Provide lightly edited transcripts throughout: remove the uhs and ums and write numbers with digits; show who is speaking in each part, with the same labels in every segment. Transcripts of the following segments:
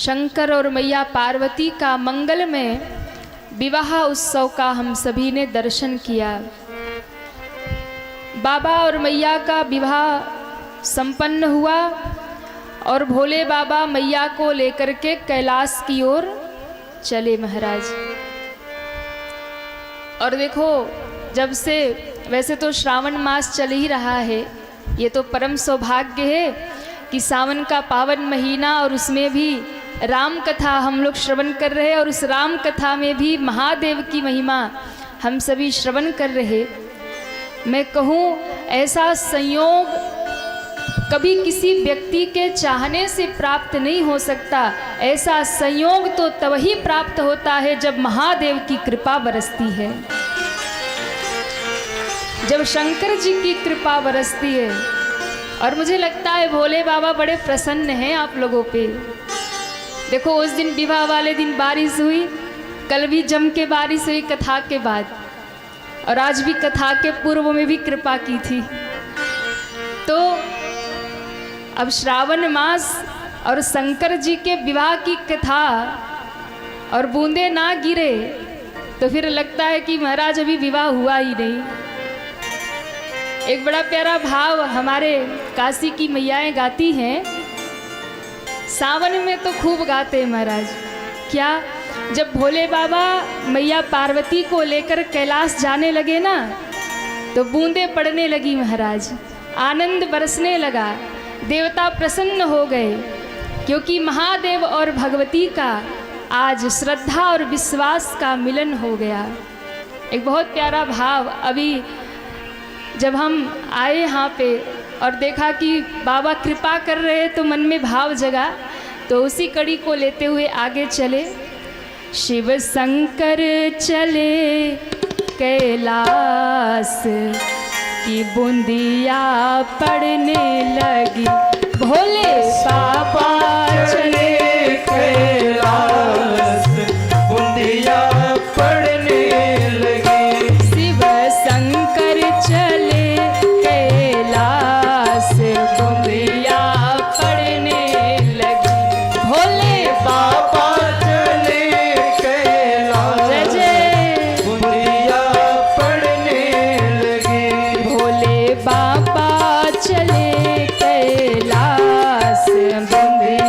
Speaker 1: शंकर और मैया पार्वती का मंगलमय विवाह उत्सव का हम सभी ने दर्शन किया। बाबा और मैया का विवाह संपन्न हुआ और भोले बाबा मैया को लेकर के कैलाश की ओर चले महाराज। और देखो, जब से वैसे तो श्रावण मास चल ही रहा है, ये तो परम सौभाग्य है कि सावन का पावन महीना और उसमें भी राम कथा हम लोग श्रवण कर रहे हैं और उस राम कथा में भी महादेव की महिमा हम सभी श्रवण कर रहे। मैं कहूँ ऐसा संयोग कभी किसी व्यक्ति के चाहने से प्राप्त नहीं हो सकता। ऐसा संयोग तो तब ही प्राप्त होता है जब महादेव की कृपा बरसती है, जब शंकर जी की कृपा बरसती है। और मुझे लगता है भोले बाबा बड़े प्रसन्न हैं आप लोगों पे। देखो, उस दिन विवाह वाले दिन बारिश हुई, कल भी जम के बारिश हुई कथा के बाद, और आज भी कथा के पूर्व में भी कृपा की थी। तो अब श्रावण मास और शंकर जी के विवाह की कथा और बूंदे ना गिरे तो फिर लगता है कि महाराज अभी विवाह हुआ ही नहीं। एक बड़ा प्यारा भाव हमारे काशी की मैयाएं गाती हैं, सावन में तो खूब गाते हैं महाराज। क्या, जब भोले बाबा मैया पार्वती को लेकर कैलाश जाने लगे ना, तो बूंदे पड़ने लगी महाराज, आनंद बरसने लगा, देवता प्रसन्न हो गए, क्योंकि महादेव और भगवती का आज श्रद्धा और विश्वास का मिलन हो गया। एक बहुत प्यारा भाव। अभी जब हम आए यहाँ पे और देखा कि बाबा कृपा कर रहे तो मन में भाव जगा, तो उसी कड़ी को लेते हुए आगे चले। शिव शंकर चले कैलाश की बूंदिया पड़ने लगी, भोले बाबा चले कैलाश बूंदिया पड़ने लगी। शिव शंकर चले कैलाश बूंदिया पड़ने लगी, भोले बाबा चले कैलाश, जय जय, बूंदिया पड़ने लगी। भोले बाबा चले कैलाश बूंदिया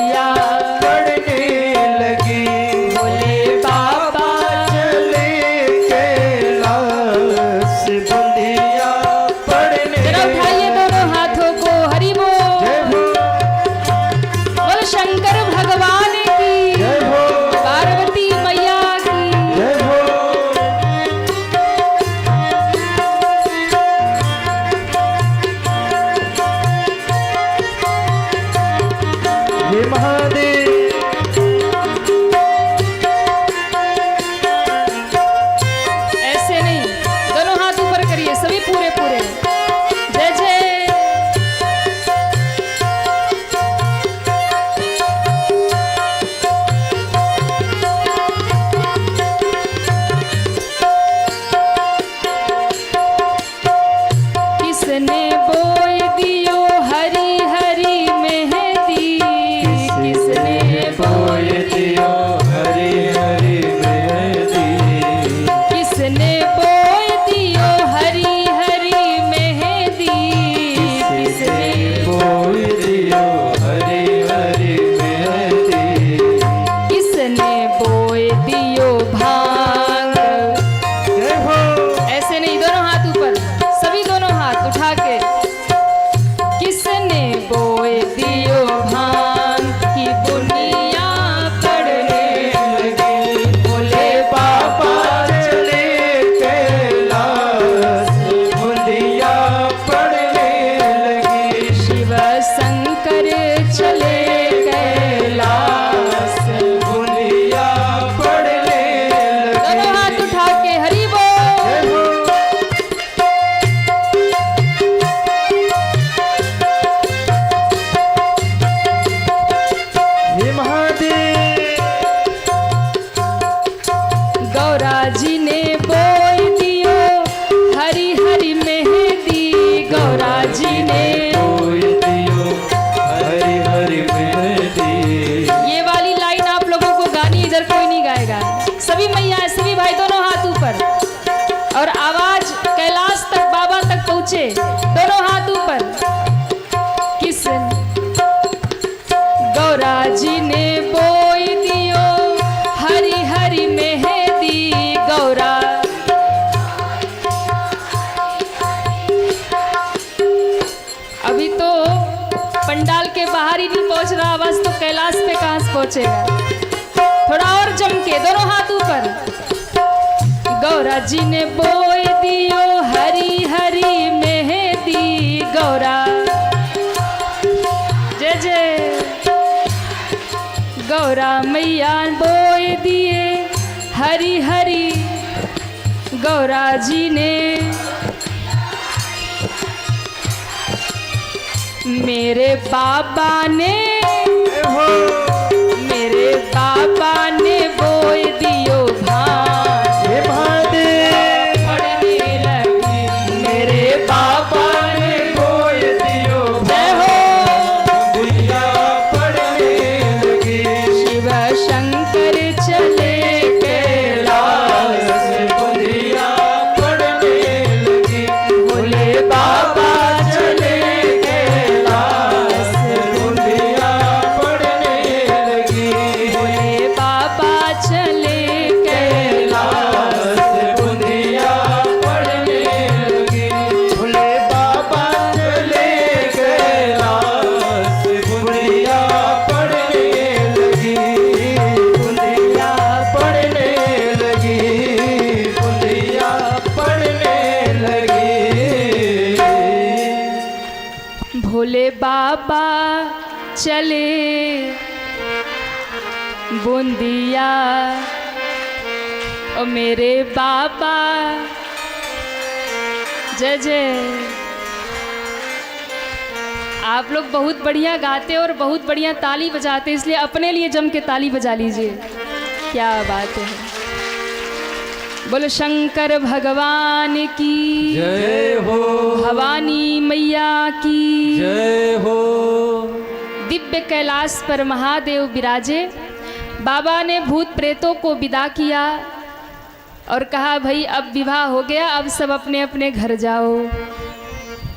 Speaker 1: और आवाज कैलाश तक बाबा तक पहुंचे, दोनों हाथ ऊपर। किस गौरा जी ने बोई दियो हरी हरी मेहंदी, गौरा अभी तो पंडाल के बाहर ही नहीं पहुंच रहा, आवाज तो कैलाश पे कहां से पहुंचेगा। थोड़ा और जम के, दोनों हाथ ऊपर। गौरा जी ने बोई दियो हरी हरी मेहंदी, गौरा जय जय। गौरा मैया बोई दिए हरी हरी, गौरा जी ने मेरे बाबा ने बोई दियो
Speaker 2: भादे
Speaker 1: पड़ने लगी,
Speaker 2: मेरे बाबा ने बोई दियो
Speaker 1: जय हो।
Speaker 2: बुंदिया पड़ने लगी,
Speaker 1: शिव शंकर चले
Speaker 2: कैलाश बुंदिया पड़ने लगी, भोले बाबा चले कैलाश बुंदिया पड़ने लगी,
Speaker 1: भोले बाबा चले
Speaker 2: कैलाश बुंदिया पड़ने लगी, भोले बाबा चले कैलाश बुंदिया पड़ने लगी, बुंदिया पड़ने लगी, बुंदिया पड़ने लगी।
Speaker 1: भोले बाबा चले बूंदिया, ओ मेरे बाबा जय जय। आप लोग बहुत बढ़िया गाते और बहुत बढ़िया ताली बजाते, इसलिए अपने लिए जम के ताली बजा लीजिए। क्या बात है। बोलो शंकर भगवान की
Speaker 2: जय हो,
Speaker 1: भवानी मैया की
Speaker 2: जय हो।
Speaker 1: दिव्य कैलाश पर महादेव विराजे। बाबा ने भूत प्रेतों को विदा किया और कहा भाई अब विवाह हो गया, अब सब अपने अपने घर जाओ।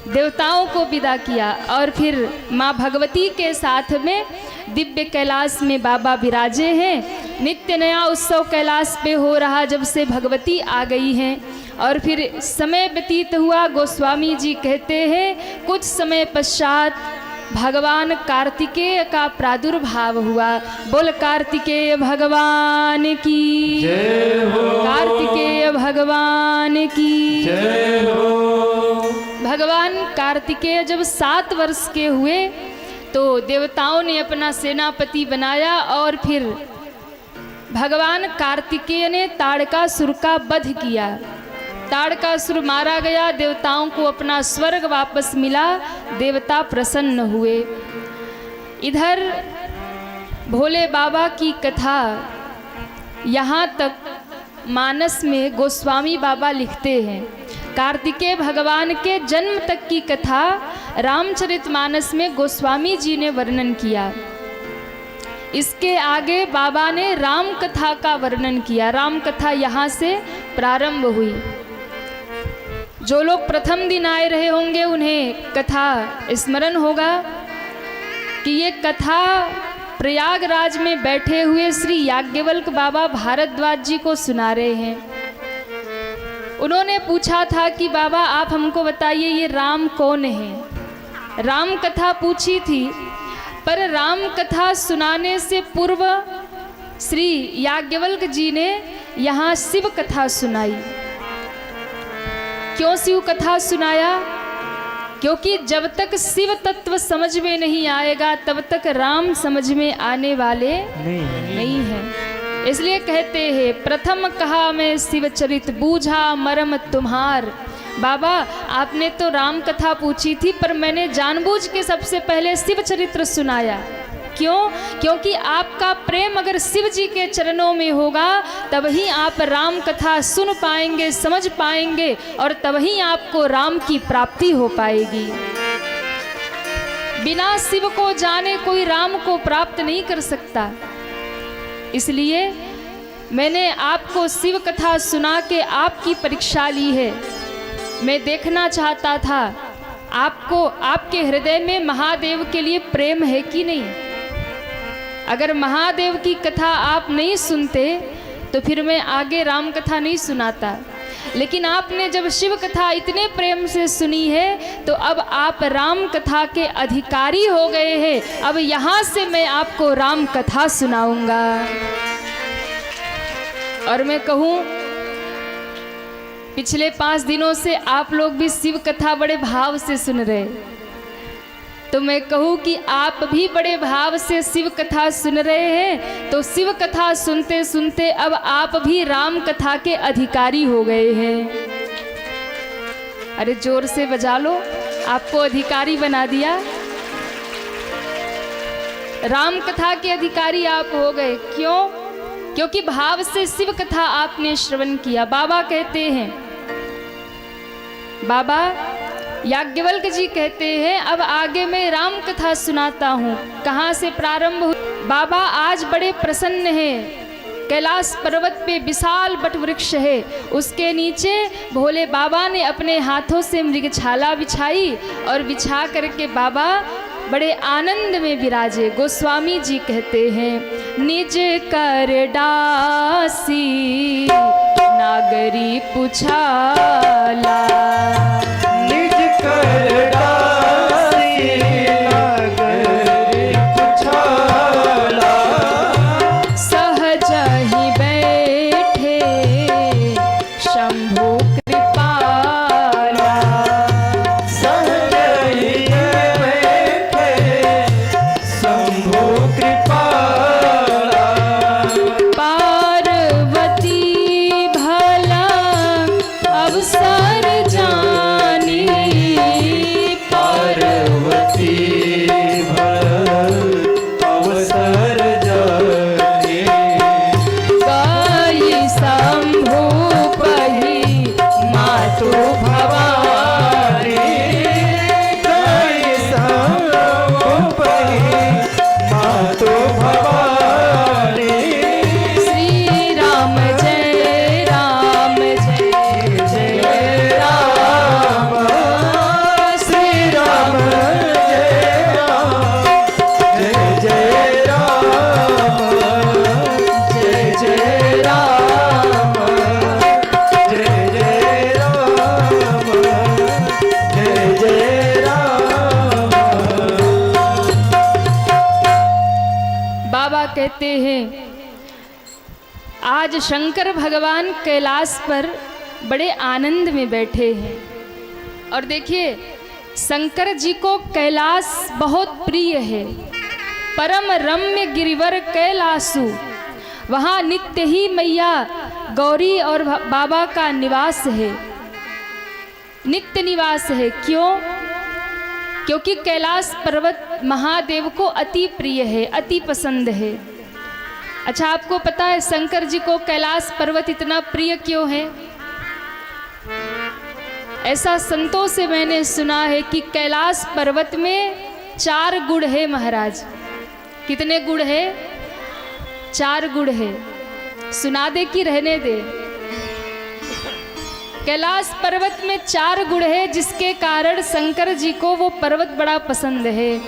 Speaker 1: देवताओं को विदा किया और फिर माँ भगवती के साथ में दिव्य कैलाश में बाबा विराजे हैं। नित्य नया उत्सव कैलाश पे हो रहा जब से भगवती आ गई हैं। और फिर समय व्यतीत हुआ, गोस्वामी जी कहते हैं कुछ समय पश्चात भगवान कार्तिकेय का प्रादुर्भाव हुआ। बोल कार्तिकेय भगवान की
Speaker 2: जय हो,
Speaker 1: कार्तिकेय भगवान की
Speaker 2: जय हो।
Speaker 1: भगवान कार्तिकेय जब 7 वर्ष के हुए तो देवताओं ने अपना सेनापति बनाया और फिर भगवान कार्तिकेय ने ताड़कासुर का वध किया। ताड़कासुर मारा गया, देवताओं को अपना स्वर्ग वापस मिला, देवता प्रसन्न हुए। इधर भोले बाबा की कथा यहाँ तक मानस में गोस्वामी बाबा लिखते हैं। कार्तिकेय भगवान के जन्म तक की कथा रामचरितमानस में गोस्वामी जी ने वर्णन किया। इसके आगे बाबा ने राम कथा का वर्णन किया। राम कथा यहाँ से प्रारंभ हुई। जो लोग प्रथम दिन आए रहे होंगे उन्हें कथा स्मरण होगा कि ये कथा प्रयागराज में बैठे हुए श्री याज्ञवल्क्य बाबा भारद्वाज जी को सुना रहे हैं। उन्होंने पूछा था कि बाबा आप हमको बताइए ये राम कौन है। राम कथा पूछी थी, पर राम कथा सुनाने से पूर्व श्री याज्ञवल्क्य जी ने यहाँ शिव कथा सुनाई। क्यों शिव कथा सुनाया? क्योंकि जब तक शिव तत्व समझ में नहीं आएगा तब तक राम समझ में आने वाले नहीं है। इसलिए कहते हैं प्रथम कहा मैं शिव चरित बूझा मरम तुम्हार। बाबा आपने तो राम कथा पूछी थी पर मैंने जानबूझ के सबसे पहले शिव चरित्र सुनाया। क्यों? क्योंकि आपका प्रेम अगर शिव जी के चरणों में होगा तब ही आप राम कथा सुन पाएंगे, समझ पाएंगे और तब ही आपको राम की प्राप्ति हो पाएगी। बिना शिव को जाने कोई राम को प्राप्त नहीं कर सकता। इसलिए मैंने आपको शिव कथा सुना के आपकी परीक्षा ली है। मैं देखना चाहता था आपको, आपके हृदय में महादेव के लिए प्रेम है कि नहीं। अगर महादेव की कथा आप नहीं सुनते तो फिर मैं आगे राम कथा नहीं सुनाता, लेकिन आपने जब शिव कथा इतने प्रेम से सुनी है तो अब आप राम कथा के अधिकारी हो गए हैं। अब यहाँ से मैं आपको राम कथा सुनाऊंगा। और मैं कहूँ, पिछले 5 दिनों से आप लोग भी शिव कथा बड़े भाव से सुन रहे, तो मैं कहूँ कि आप भी बड़े भाव से शिव कथा सुन रहे हैं, तो शिव कथा सुनते सुनते अब आप भी राम कथा के अधिकारी हो गए हैं। अरे जोर से बजा लो, आपको अधिकारी बना दिया। राम कथा के अधिकारी आप हो गए। क्यों? क्योंकि भाव से शिव कथा आपने श्रवण किया। बाबा कहते हैं, बाबा याज्ञवल्क्य जी कहते हैं, अब आगे मैं राम कथा सुनाता हूँ। कहाँ से प्रारंभ हुई? बाबा आज बड़े प्रसन्न हैं। कैलाश पर्वत पे विशाल बट वृक्ष है, उसके नीचे भोले बाबा ने अपने हाथों से मृगछाला बिछाई और बिछा करके बाबा बड़े आनंद में विराजे। गोस्वामी जी कहते हैं, निज कर डासी नागरी पुछाला,
Speaker 2: निज कर डासी नागरी पुछाला,
Speaker 1: सहज ही बैठे शंभु कृपाला,
Speaker 2: सहज ही बैठे शंभु कृपाला,
Speaker 1: पार्वती भला अवसर जानी,
Speaker 2: पार्वती भल अवसर जाने,
Speaker 1: गई शंभु पही मातु भवानी,
Speaker 2: गई संपहि मातु भवानी,
Speaker 1: श्री राम जय राम जय जय राम,
Speaker 2: श्री राम जय राम जय जय राम, जय जय राम जय जय राम, जय जय राम।
Speaker 1: बाबा कहते हैं, आज शंकर भगवान कैलाश पर बड़े आनंद में बैठे हैं। और देखिए, शंकर जी को कैलाश बहुत प्रिय है। परम रम्य गिरिवर कैलासु, वहाँ नित्य ही मैया गौरी और बाबा का निवास है, नित्य निवास है। क्यों? क्योंकि कैलाश पर्वत महादेव को अति प्रिय है, अति पसंद है। अच्छा, आपको पता है शंकर जी को कैलाश पर्वत इतना प्रिय क्यों है? ऐसा संतों से मैंने सुना है कि कैलाश पर्वत में 4 गुण है महाराज। कितने गुण है? 4 गुण है। सुना दे कि रहने दे? कैलाश पर्वत में 4 गुण है, जिसके कारण शंकर जी को वो पर्वत बड़ा पसंद है।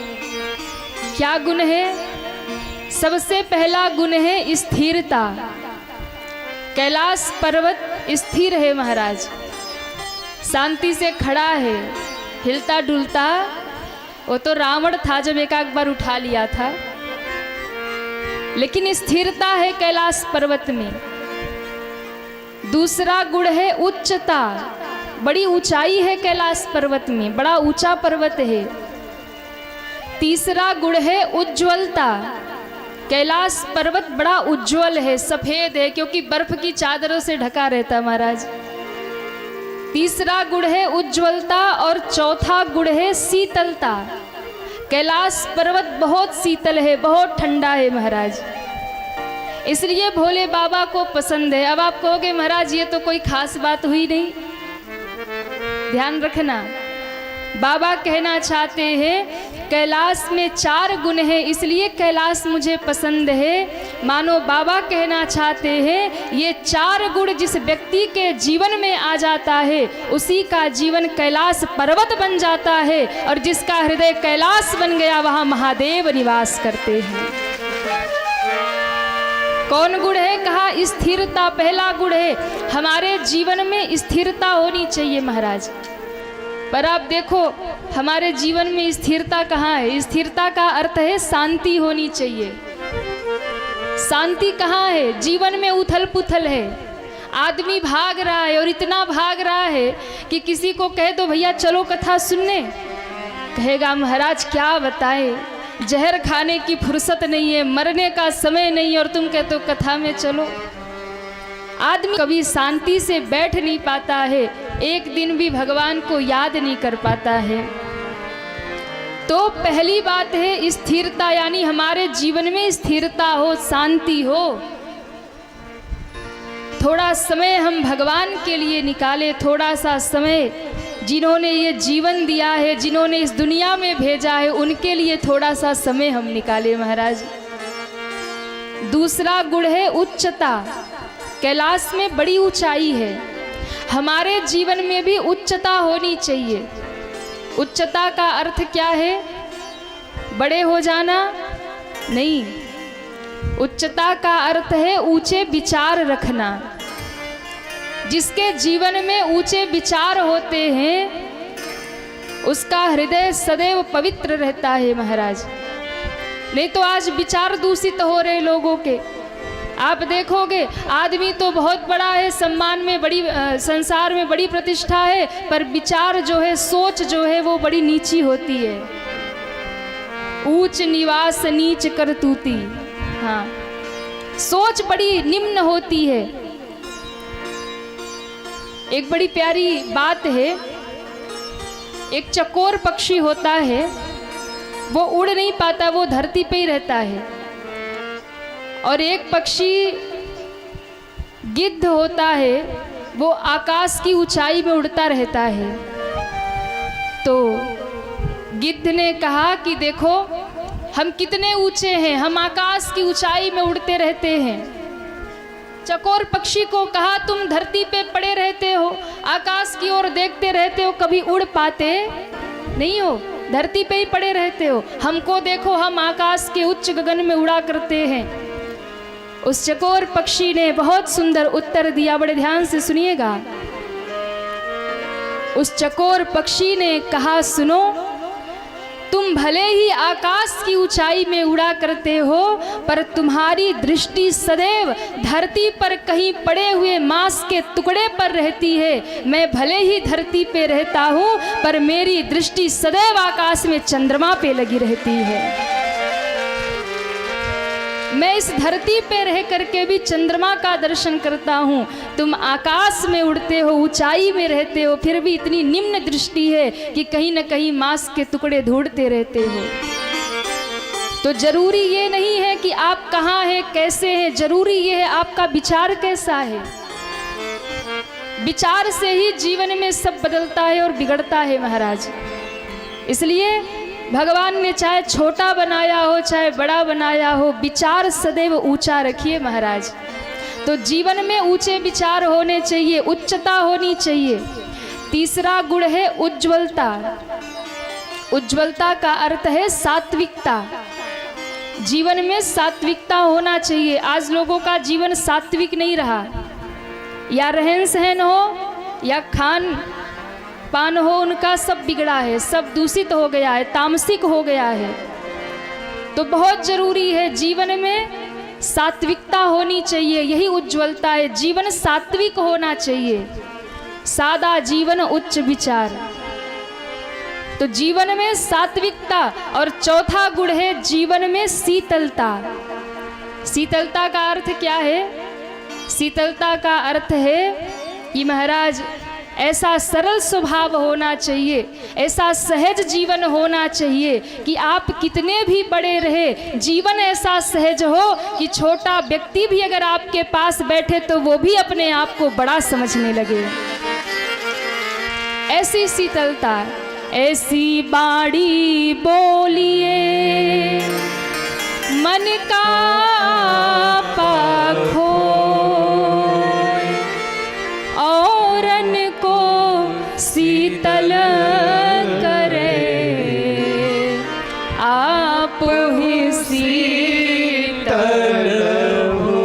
Speaker 1: क्या गुण है? सबसे पहला गुण है स्थिरता। कैलाश पर्वत स्थिर है महाराज, शांति से खड़ा है, हिलता डुलता। वो तो रावण था जब एक बार उठा लिया था, लेकिन स्थिरता है कैलाश पर्वत में। दूसरा गुण है उच्चता, बड़ी ऊंचाई है कैलाश पर्वत में, बड़ा ऊंचा पर्वत है। तीसरा गुण है उज्ज्वलता, कैलाश पर्वत बड़ा उज्ज्वल है, सफेद है, क्योंकि बर्फ की चादरों से ढका रहता महाराज। तीसरा गुण है उज्ज्वलता और चौथा गुण है शीतलता। कैलाश पर्वत बहुत शीतल है, बहुत ठंडा है महाराज, इसलिए भोले बाबा को पसंद है। अब आप कहोगे महाराज ये तो कोई खास बात हुई नहीं, ध्यान रखना। बाबा कहना चाहते हैं कैलाश में 4 गुण है, इसलिए कैलाश मुझे पसंद है। मानो बाबा कहना चाहते हैं ये 4 गुण जिस व्यक्ति के जीवन में आ जाता है उसी का जीवन कैलाश पर्वत बन जाता है, और जिसका हृदय कैलाश बन गया वहाँ महादेव निवास करते हैं। कौन गुण है? कहा स्थिरता पहला गुण है। हमारे जीवन में स्थिरता होनी चाहिए महाराज। पर आप देखो हमारे जीवन में स्थिरता कहाँ है? स्थिरता का अर्थ है शांति होनी चाहिए। शांति कहाँ है? जीवन में उथल पुथल है, आदमी भाग रहा है और इतना भाग रहा है कि किसी को कह दो भैया चलो कथा सुनने, कहेगा महाराज क्या बताएं, जहर खाने की फुर्सत नहीं है, मरने का समय नहीं है, और तुम कहते हो कथा में चलो। आदमी कभी शांति से बैठ नहीं पाता है, एक दिन भी भगवान को याद नहीं कर पाता है। तो पहली बात है स्थिरता, यानी हमारे जीवन में स्थिरता हो, शांति हो। थोड़ा समय हम भगवान के लिए निकालें, थोड़ा सा समय जिन्होंने ये जीवन दिया है, जिन्होंने इस दुनिया में भेजा है, उनके लिए थोड़ा सा समय हम निकालें महाराज। दूसरा गुण है उच्चता। कैलाश में बड़ी ऊंचाई है, हमारे जीवन में भी उच्चता होनी चाहिए। उच्चता का अर्थ क्या है? बड़े हो जाना नहीं, उच्चता का अर्थ है ऊंचे विचार रखना। जिसके जीवन में ऊंचे विचार होते हैं उसका हृदय सदैव पवित्र रहता है महाराज। नहीं तो आज विचार दूषित हो रहे लोगों के। आप देखोगे आदमी तो बहुत बड़ा है, सम्मान में बड़ी, संसार में बड़ी प्रतिष्ठा है, पर विचार जो है, सोच जो है वो बड़ी नीची होती है। ऊंच निवास नीच करतूती, हाँ, सोच बड़ी निम्न होती है। एक बड़ी प्यारी बात है, एक चकोर पक्षी होता है, वो उड़ नहीं पाता, वो धरती पे ही रहता है। और एक पक्षी गिद्ध होता है, वो आकाश की ऊंचाई में उड़ता रहता है। तो गिद्ध ने कहा कि देखो हम कितने ऊंचे हैं, हम आकाश की ऊंचाई में उड़ते रहते हैं। चकोर पक्षी को कहा तुम धरती पे पड़े रहते हो, आकाश की ओर देखते रहते हो, कभी उड़ पाते नहीं हो, धरती पे ही पड़े रहते हो। हमको देखो, हम आकाश के उच्च गगन में उड़ा करते हैं। उस चकोर पक्षी ने बहुत सुंदर उत्तर दिया, बड़े ध्यान से सुनिएगा। उस चकोर पक्षी ने कहा सुनो, तुम भले ही आकाश की ऊंचाई में उड़ा करते हो, पर तुम्हारी दृष्टि सदैव धरती पर कहीं पड़े हुए मांस के टुकड़े पर रहती है। मैं भले ही धरती पे रहता हूँ, पर मेरी दृष्टि सदैव आकाश में चंद्रमा पे लगी रहती है। मैं इस धरती पे रह करके भी चंद्रमा का दर्शन करता हूँ। तुम आकाश में उड़ते हो, ऊंचाई में रहते हो, फिर भी इतनी निम्न दृष्टि है कि कहीं न कहीं मांस के टुकड़े ढूंढते रहते हो। तो जरूरी ये नहीं है कि आप कहाँ हैं, कैसे हैं, जरूरी ये है आपका विचार कैसा है। विचार से ही जीवन में सब बदलता है और बिगड़ता है महाराज। इसलिए भगवान ने चाहे छोटा बनाया हो चाहे बड़ा बनाया हो, विचार सदैव ऊंचा रखिए महाराज। तो जीवन में ऊंचे विचार होने चाहिए, उच्चता होनी चाहिए। तीसरा गुण है उज्ज्वलता। उज्ज्वलता का अर्थ है सात्विकता। जीवन में सात्विकता होना चाहिए। आज लोगों का जीवन सात्विक नहीं रहा, या रहन सहन हो या खान पान हो, उनका सब बिगड़ा है, सब दूषित हो गया है, तामसिक हो गया है। तो बहुत जरूरी है जीवन में सात्विकता होनी चाहिए, यही उज्ज्वलता है। जीवन सात्विक होना चाहिए, सादा जीवन उच्च विचार। तो जीवन में सात्विकता। और चौथा गुण है जीवन में शीतलता। शीतलता का अर्थ क्या है? शीतलता का अर्थ है कि महाराज ऐसा सरल स्वभाव होना चाहिए, ऐसा सहज जीवन होना चाहिए कि आप कितने भी बड़े रहे, जीवन ऐसा सहज हो कि छोटा व्यक्ति भी अगर आपके पास बैठे तो वो भी अपने आप को बड़ा समझने लगे। ऐसी शीतलता। ऐसी बाड़ी बोलिए मन का पाखो औरन को शीतल करे आप ही शीतल हो।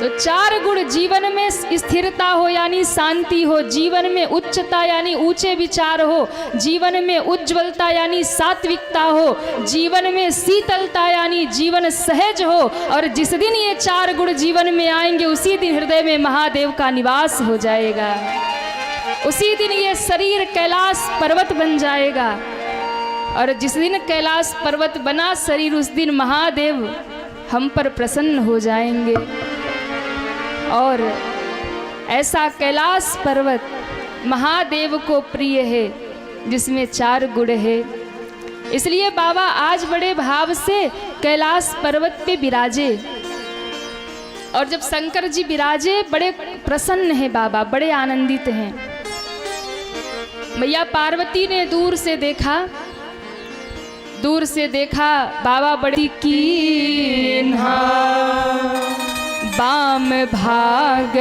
Speaker 1: तो चार गुण जीवन में स्थिरता हो यानी शांति हो, जीवन में उच्चता यानी ऊंचे विचार हो, जीवन में उज्ज्वलता यानी सात्विकता हो, जीवन में शीतलता यानी जीवन सहज हो। और जिस दिन ये चार गुण जीवन में आएंगे उसी दिन हृदय में महादेव का निवास हो जाएगा, उसी दिन ये शरीर कैलाश पर्वत बन जाएगा। और जिस दिन कैलाश पर्वत बना शरीर उस दिन महादेव हम पर प्रसन्न हो जाएंगे। और ऐसा कैलाश पर्वत महादेव को प्रिय है जिसमें चार गुण है। इसलिए बाबा आज बड़े भाव से कैलाश पर्वत पे विराजे। और जब शंकर जी विराजे बड़े प्रसन्न हैं बाबा, बड़े आनंदित हैं। मैया पार्वती ने दूर से देखा बाबा बड़ी कीन्हा बाम भाग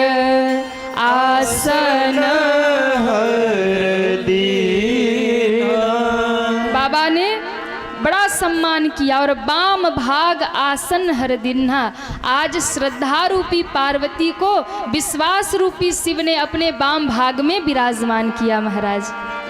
Speaker 1: आसन
Speaker 2: हर दीना।
Speaker 1: बाबा ने बड़ा सम्मान किया और बाम भाग आसन हर दिन्हा। आज श्रद्धा रूपी पार्वती को विश्वास रूपी शिव ने अपने बाम भाग में विराजमान किया महाराज।